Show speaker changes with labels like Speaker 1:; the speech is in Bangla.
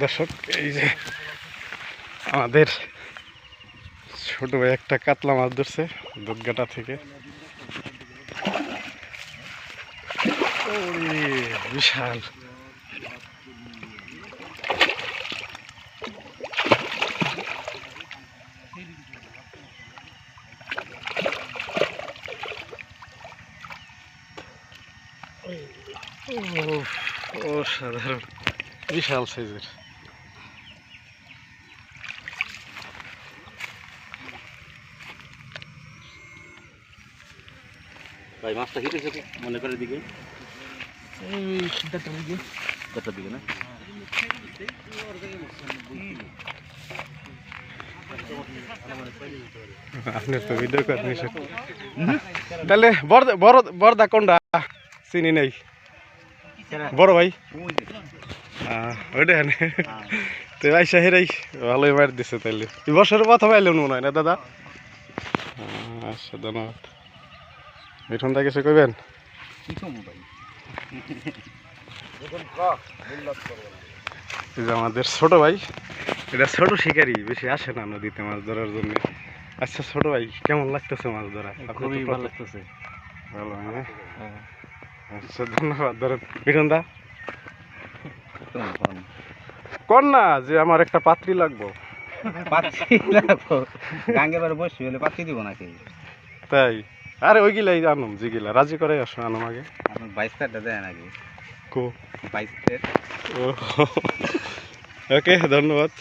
Speaker 1: দর্শক, এই যে আমাদের ছোট ভাই একটা কাতলা মাছ ধরছে দুধগাটা থেকে। বিশাল অসাধারণ, বিশাল সাইজের।
Speaker 2: ভাই মাছটা হিটেছে মনে করে দিকে দিকে না
Speaker 1: আপনার তো ভিডিও করতে তাহলে বড়দা কোনটা চিনি নেই বড় ভাই ওইটা তো আইসা হেরাই ভালোই মার দিছে। তাইলে এই বছরের প্রথম আইলে মনে হয় না দাদা? আচ্ছা, ধন্যবাদ। মিঠুন দা কিছু কইবেন? আমাদের ছোট ভাই, এটা ছোট শিকারি, বেশি আসে না নদীতে মাছ ধরার জন্য। আচ্ছা ছোট ভাই, কেমন লাগতেছে মাছ ধরা?
Speaker 2: খুবই ভালো লাগতেছে।
Speaker 1: ভালো, হ্যাঁ। আচ্ছা, ধন্যবাদ। ধরেন মিঠুন দা কর না যে আমার একটা পাত্রী লাগবো। তাই? আরে ওই গিলাই আনুম, যেগুলা রাজি করে আসো আনুম আগে। ওকে, ধন্যবাদ।